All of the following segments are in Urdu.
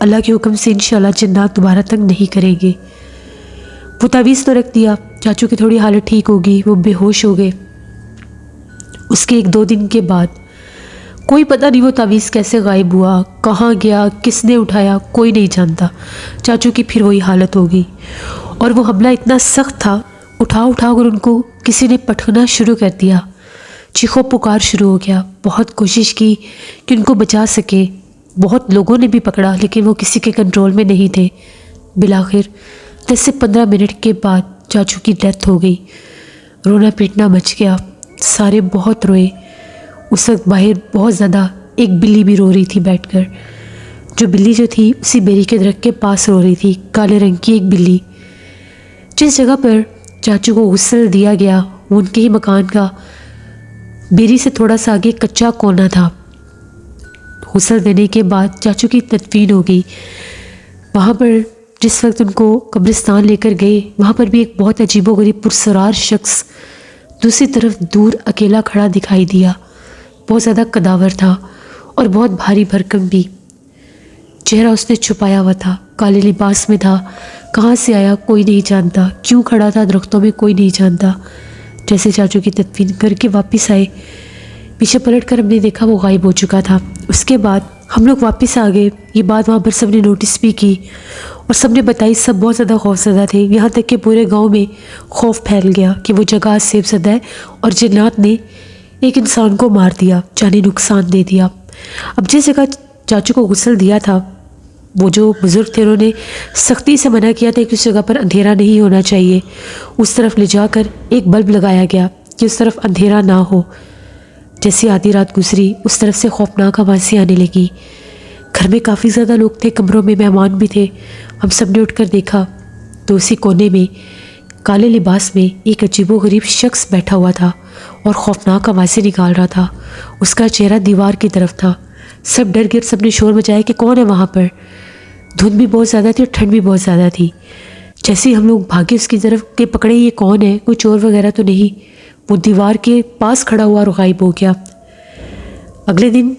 اللہ کے حکم سے انشاءاللہ جنات دوبارہ تنگ نہیں کریں گے۔ وہ تعویذ تو رکھ دیا، چاچو کی تھوڑی حالت ٹھیک ہوگی، وہ بے ہوش ہو گئے۔ اس کے 1-2 دن کے بعد کوئی پتہ نہیں وہ تعویذ کیسے غائب ہوا، کہاں گیا، کس نے اٹھایا، کوئی نہیں جانتا۔ چاچو کی پھر وہی حالت ہوگی، اور وہ حملہ اتنا سخت تھا، اٹھا کر ان کو کسی نے پٹکنا شروع کر دیا۔ چیخو پکار شروع ہو گیا۔ بہت کوشش کی کہ ان کو بچا سکے، بہت لوگوں نے بھی پکڑا، لیکن وہ کسی کے کنٹرول میں نہیں تھے۔ بالآخر 10 سے 15 منٹ کے بعد چاچو کی ڈیتھ ہو گئی۔ رونا پیٹنا مچ گیا، سارے بہت روئے۔ اس وقت باہر بہت زیادہ ایک بلی بھی رو رہی تھی بیٹھ کر۔ بلی جو تھی اسی بیری کے درخت کے پاس رو رہی تھی، کالے رنگ کی ایک بلی۔ جس جگہ پر چاچو کو غسل دیا گیا وہ ان کے ہی مکان کا بیری سے تھوڑا سا آگے کچا کونا تھا۔ غسل دینے کے بعد چاچو کی تدفین ہو گئی۔ وہاں پر جس وقت ان کو قبرستان لے کر گئے، وہاں پر بھی ایک بہت عجیب و غریب پرسرار شخص دوسری طرف دور اکیلا کھڑا دکھائی دیا۔ بہت زیادہ قداور تھا اور بہت بھاری بھرکم بھی۔ چہرہ اس نے چھپایا ہوا تھا، کالے لباس میں تھا، کہاں سے آیا کوئی نہیں جانتا، کیوں کھڑا تھا درختوں میں کوئی نہیں جانتا۔ جیسے چاچو کی تدفین کر کے واپس آئے، پیچھے پلٹ کر ہم نے دیکھا وہ غائب ہو چکا تھا۔ اس کے بعد ہم لوگ واپس آ گئے۔ یہ بات وہاں پر سب نے نوٹس بھی کی اور سب نے بتائی، سب بہت زیادہ خوفزدہ تھے، یہاں تک کہ پورے گاؤں میں خوف پھیل گیا کہ وہ جگہ سیب زدہ ہے اور جنات نے ایک انسان کو مار دیا، جانی نقصان دے دیا۔ اب جس جگہ چاچو کو غسل دیا تھا، وہ جو بزرگ تھے انہوں نے سختی سے منع کیا تھا کہ اس جگہ پر اندھیرا نہیں ہونا چاہیے۔ اس طرف لے جا کر ایک بلب لگایا گیا کہ اس طرف اندھیرا نہ ہو۔ جیسی آدھی رات گزری، اس طرف سے خوفناک آوازیں آنے لگی۔ گھر میں کافی زیادہ لوگ تھے، کمروں میں مہمان بھی تھے۔ ہم سب نے اٹھ کر دیکھا تو اسی کونے میں کالے لباس میں ایک عجیب و غریب شخص بیٹھا ہوا تھا اور خوفناک آوازیں نکال رہا تھا۔ اس کا چہرہ دیوار کی طرف تھا۔ سب ڈر گئے، سب نے شور مچایا کہ کون ہے وہاں پر۔ دھند بھی بہت زیادہ تھی اور ٹھنڈ بھی بہت زیادہ تھی۔ جیسے ہم لوگ بھاگے اس کی طرف کہ پکڑے یہ کون ہے، کوئی چور وغیرہ تو نہیں۔ وہ دیوار کے پاس کھڑا ہوا اور غائب ہو گیا۔ اگلے دن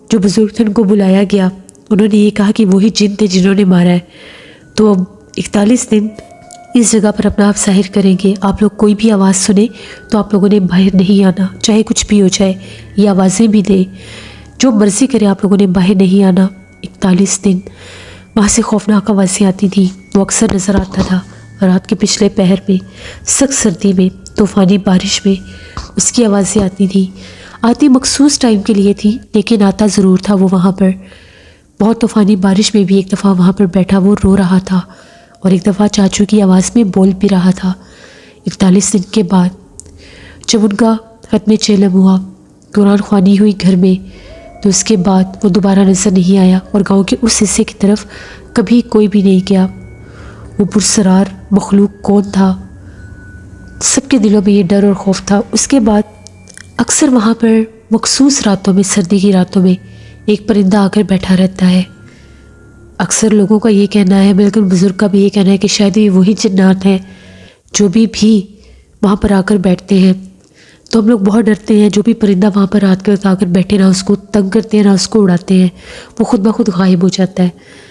جو بزرگ تھے ان کو بلایا گیا، انہوں نے یہ کہا کہ وہی جن تھے جنہوں نے مارا ہے۔ تو اب 41 دن اس جگہ پر اپنا آپ ظاہر کریں گے۔ آپ لوگ کوئی بھی آواز سنیں تو آپ لوگوں نے باہر نہیں آنا، چاہے کچھ بھی ہو جائے، یہ آوازیں بھی دے، جو مرضی کرے، آپ لوگوں نے باہر نہیں آنا۔ 41 دن وہاں سے خوفناک آوازیں آتی تھیں۔ وہ اکثر نظر آتا تھا رات کے پچھلے پہر میں، سخت سردی میں، طوفانی بارش میں اس کی آوازیں آتی تھیں۔ آتی مخصوص ٹائم کے لیے تھی، لیکن آتا ضرور تھا وہ وہاں پر۔ بہت طوفانی بارش میں بھی ایک دفعہ وہاں پر بیٹھا وہ رو رہا تھا اور ایک دفعہ چاچو کی آواز میں بول بھی رہا تھا۔ 41 دن کے بعد جب ان کا ختم چلم ہوا، قرآن خوانی ہوئی گھر میں، تو اس کے بعد وہ دوبارہ نظر نہیں آیا اور گاؤں کے اس حصے کی طرف کبھی کوئی بھی نہیں گیا۔ وہ پرسرار مخلوق کون تھا، سب کے دلوں میں یہ ڈر اور خوف تھا۔ اس کے بعد اکثر وہاں پر مخصوص راتوں میں، سردی کی راتوں میں، ایک پرندہ آ کر بیٹھا رہتا ہے۔ اکثر لوگوں کا یہ کہنا ہے، بلکہ بزرگ کا بھی یہ کہنا ہے کہ شاید یہ وہی جنات ہیں جو بھی وہاں پر آ کر بیٹھتے ہیں۔ تو ہم لوگ بہت ڈرتے ہیں، جو بھی پرندہ وہاں پر رات کے آ کر بیٹھے، نہ اس کو تنگ کرتے ہیں نہ اس کو اڑاتے ہیں، وہ خود بخود غائب ہو جاتا ہے۔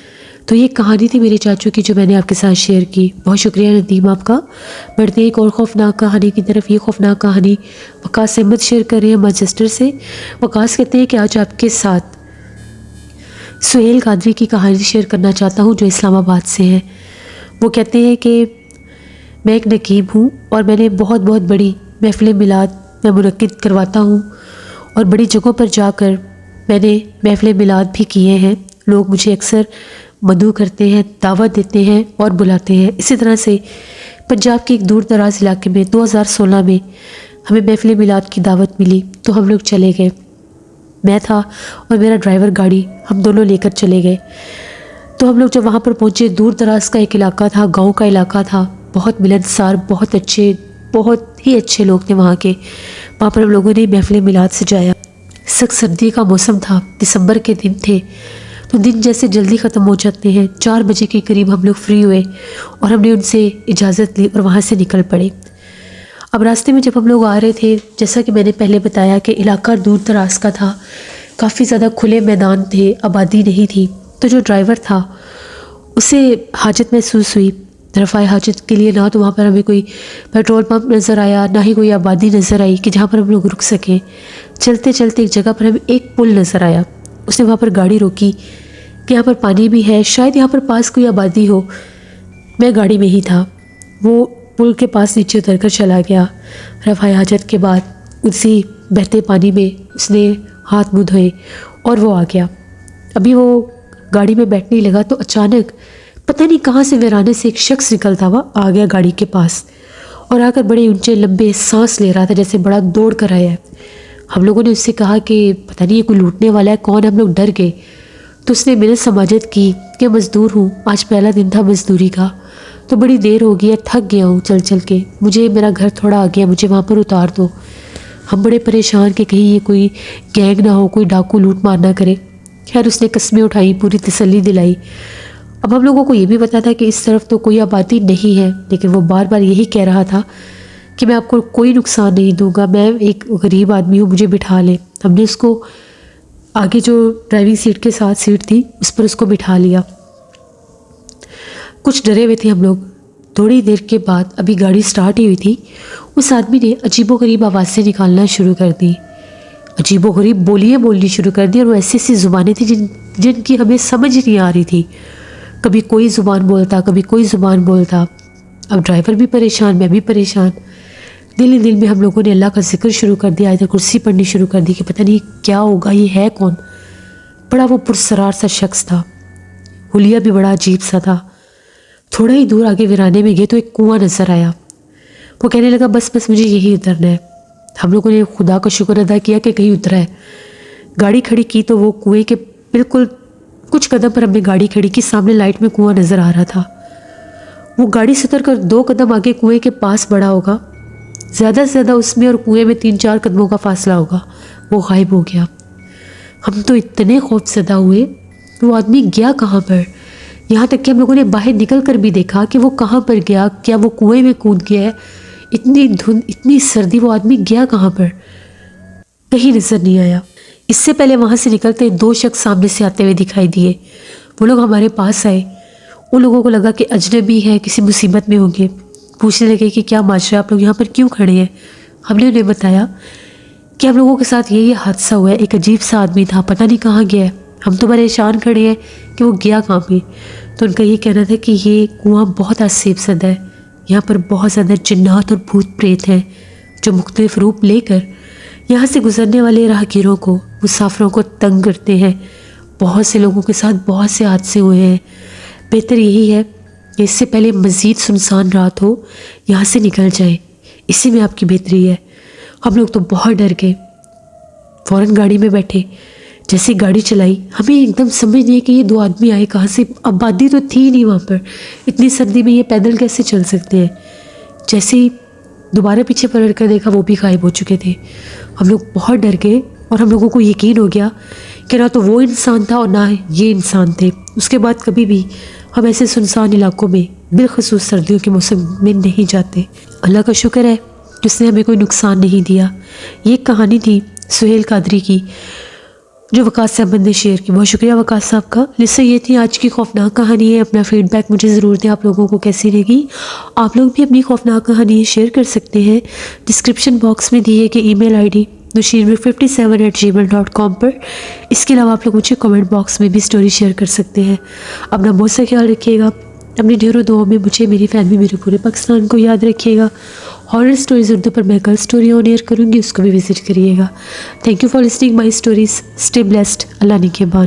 تو یہ کہانی تھی میرے چاچو کی جو میں نے آپ کے ساتھ شیئر کی۔ بہت شکریہ ندیم آپ کا۔ بڑھتے ہیں ایک اور خوفناک کہانی کی طرف۔ یہ خوفناک کہانی وقاص احمد شیئر کر رہے ہیں مانچسٹر سے۔ وقاص کہتے ہیں کہ آج آپ کے ساتھ سہیل قادری کی کہانی شیئر کرنا چاہتا ہوں جو اسلام آباد سے ہیں۔ وہ کہتے ہیں کہ میں ایک نقیب ہوں اور میں نے بہت بڑی محفل میلاد میں منعقد کرواتا ہوں اور بڑی جگہوں پر جا کر میں نے محفل میلاد بھی کیے ہیں۔ لوگ مجھے اکثر مدعو کرتے ہیں، دعوت دیتے ہیں اور بلاتے ہیں۔ اسی طرح سے پنجاب کے ایک دور دراز علاقے میں 2016 میں ہمیں محفل میلاد کی دعوت ملی تو ہم لوگ چلے گئے۔ میں تھا اور میرا ڈرائیور گاڑی، ہم دونوں لے کر چلے گئے۔ تو ہم لوگ جب وہاں پر پہنچے، دور دراز کا ایک علاقہ تھا، گاؤں کا علاقہ تھا، بہت ملنسار، بہت ہی اچھے لوگ تھے وہاں کے۔ وہاں پر ہم لوگوں نے محفل میلاد سجایا۔ سخت سردی کا موسم تھا، دسمبر کے دن تھے، تو دن جیسے جلدی ختم ہو جاتے ہیں۔ 4 بجے کے قریب ہم لوگ فری ہوئے اور ہم نے ان سے اجازت لی اور وہاں سے نکل پڑے۔ اب راستے میں جب ہم لوگ آ رہے تھے، جیسا کہ میں نے پہلے بتایا کہ علاقہ دور دراز کا تھا، کافی زیادہ کھلے میدان تھے، آبادی نہیں تھی۔ تو جو ڈرائیور تھا اسے حاجت محسوس ہوئی رفع حاجت کے لیے. نہ تو وہاں پر ہمیں کوئی پیٹرول پمپ نظر آیا، نہ ہی کوئی آبادی نظر آئی کہ جہاں پر ہم لوگ رک سکیں. چلتے چلتے ایک جگہ پر ہمیں ایک پل نظر آیا. اس نے وہاں پر گاڑی روکی کہ یہاں پر پانی بھی ہے، شاید یہاں پر پاس کوئی آبادی ہو. میں گاڑی میں ہی تھا. وہ پل کے پاس نیچے اتر کر چلا گیا. رفع حاجت کے بعد اسی بہتے پانی میں اس نے ہاتھ منہ دھوئے اور وہ آ گیا. ابھی وہ گاڑی میں بیٹھنے لگا تو اچانک پتہ نہیں کہاں سے ویرانے سے ایک شخص نکلتا ہوا آ گیا گاڑی کے پاس اور آ کر بڑے اونچے لمبے سانس لے رہا تھا جیسے بڑا دوڑ کر آیا ہے. ہم لوگوں نے اس سے کہا کہ پتہ نہیں یہ کوئی لوٹنے والا ہے کون. ہم لوگ ڈر گئے تو اس نے منت سماجت کی کہ مزدور ہوں، آج پہلا دن تھا مزدوری کا، تو بڑی دیر ہو گئی ہے، تھک گیا ہوں چل چل کے، مجھے میرا گھر تھوڑا آ گیا، مجھے وہاں پر اتار دو. ہم بڑے پریشان کہ کہیں یہ کوئی گینگ نہ ہو، کوئی ڈاکو لوٹ مار نہ کرے. خیر اس نے قسمیں اٹھائی، پوری تسلی دلائی. اب ہم لوگوں کو یہ بھی پتا تھا کہ اس طرف تو کوئی آبادی نہیں ہے، لیکن وہ بار بار یہی کہہ رہا تھا کہ میں آپ کو کوئی نقصان نہیں دوں گا، میں ایک غریب آدمی ہوں، مجھے بٹھا لیں. ہم نے اس کو آگے جو ڈرائیونگ سیٹ کے ساتھ سیٹ تھی اس پر اس کو بٹھا لیا. کچھ ڈرے ہوئے تھے ہم لوگ. تھوڑی دیر کے بعد ابھی گاڑی سٹارٹ ہی ہوئی تھی، اس آدمی نے عجیب و غریب آوازیں نکالنا شروع کر دی. عجیب و غریب بولیاں بولنی شروع کر دی اور وہ ایسی ایسی زبانیں تھیں جن کی ہمیں سمجھ نہیں آ رہی تھی. کبھی کوئی زبان بولتا، کبھی کوئی زبان بولتا. اب ڈرائیور بھی پریشان، میں بھی پریشان. دل ہی دل میں ہم لوگوں نے اللہ کا ذکر شروع کر دیا، آیت کرسی پڑھنی شروع کر دی کہ پتہ نہیں کیا ہوگا، یہ ہے کون. بڑا وہ پرسرار سا شخص تھا، حلیہ بھی بڑا عجیب سا تھا. تھوڑا ہی دور آگے ویرانے میں گئے تو ایک کنواں نظر آیا. وہ کہنے لگا بس مجھے یہی اترنا ہے. ہم لوگوں نے خدا کا شکر ادا کیا کہ کہیں اترا ہے. گاڑی کھڑی کی تو وہ کنویں کے بالکل کچھ قدم پر ہم نے گاڑی کھڑی کی، سامنے لائٹ میں کنواں نظر آ رہا تھا. وہ گاڑی سے اتر کر 2 قدم آگے کنویں کے پاس بڑھا ہوگا، زیادہ سے زیادہ اس میں اور کنویں میں 3-4 قدموں کا فاصلہ ہوگا. وہ غائب ہو گیا. ہم تو اتنے خوف زدہ ہوئے، وہ آدمی گیا کہاں پر. یہاں تک کہ ہم لوگوں نے باہر نکل کر بھی دیکھا کہ وہ کہاں پر گیا، کیا وہ کنویں میں کود گیا ہے. اتنی دھند، اتنی سردی، وہ آدمی گیا کہاں پر، کہیں نظر نہیں آیا. اس سے پہلے وہاں سے نکلتے 2 شخص سامنے سے آتے ہوئے دکھائی دیے. وہ لوگ ہمارے پاس آئے. ان لوگوں کو لگا کہ اجنبی ہے، کسی مصیبت میں ہوں گے. پوچھنے لگے کہ کیا ماجرا، آپ لوگ یہاں پر کیوں کھڑے ہیں. ہم نے انہیں بتایا کہ ہم لوگوں کے ساتھ یہ حادثہ ہوا ہے، ایک عجیب سا آدمی تھا، پتہ نہیں کہاں گیا ہے. ہم تو پریشان کھڑے ہیں کہ وہ گیا کہاں پہ. تو ان کا یہ کہنا تھا کہ یہ کنواں بہت آسیب زدہ ہے، یہاں پر بہت زیادہ جنات اور بھوت پریت ہیں جو مختلف روپ لے کر یہاں سے گزرنے والے راہگیروں کو، مسافروں کو تنگ کرتے ہیں. بہت سے لوگوں کے ساتھ بہت سے حادثے ہوئے ہیں. بہتر یہی ہے کہ اس سے پہلے مزید سنسان رات ہو، یہاں سے نکل جائیں، اسی میں آپ کی بہتری ہے. ہم لوگ تو بہت ڈر گئے، فوراً گاڑی میں بیٹھے. جیسے گاڑی چلائی ہمیں ایک دم سمجھ نہیں کہ یہ 2 آدمی آئے کہاں سے. آبادی تو تھی نہیں وہاں پر، اتنی سردی میں یہ پیدل کیسے چل سکتے ہیں. جیسے ہی دوبارہ پیچھے پلٹ کر دیکھا وہ بھی غائب ہو چکے تھے. ہم لوگ بہت ڈر گئے اور ہم لوگوں کو یقین ہو گیا کہ نہ تو وہ انسان تھا اور نہ یہ انسان تھے. اس کے بعد کبھی بھی ہم ایسے سنسان علاقوں میں بالخصوص سردیوں کے موسم میں نہیں جاتے. اللہ کا شکر ہے جس نے ہمیں کوئی نقصان نہیں دیا. یہ ایک کہانی تھی سہیل قادری کی جو وقاص صاحب نے شیئر کی. بہت شکریہ وقاص صاحب کا. لسا یہ تھی آج کی خوفناک کہانی ہے. اپنا فیڈ بیک مجھے ضرور دیں، آپ لوگوں کو کیسی لگی. آپ لوگ بھی اپنی خوفناک کہانی شیئر کر سکتے ہیں. ڈسکرپشن باکس میں دیے کہ ای میل ID nushirmir57@gmail.com پر. اس کے علاوہ آپ لوگ مجھے کمنٹ باکس میں بھی سٹوری شیئر کر سکتے ہیں. اپنا بہت سا خیال رکھیے گا. اپنی ڈھیروں دعاؤں میں مجھے، میری فیملی، میرے پورے پاکستان کو یاد رکھیے گا. ہارر سٹوریز اردو پر میں کل سٹوری آن ایئر کروں گی، اس کو بھی وزٹ کریے گا. Thank you for listening my stories. Stay blessed. اللہ نگہبان.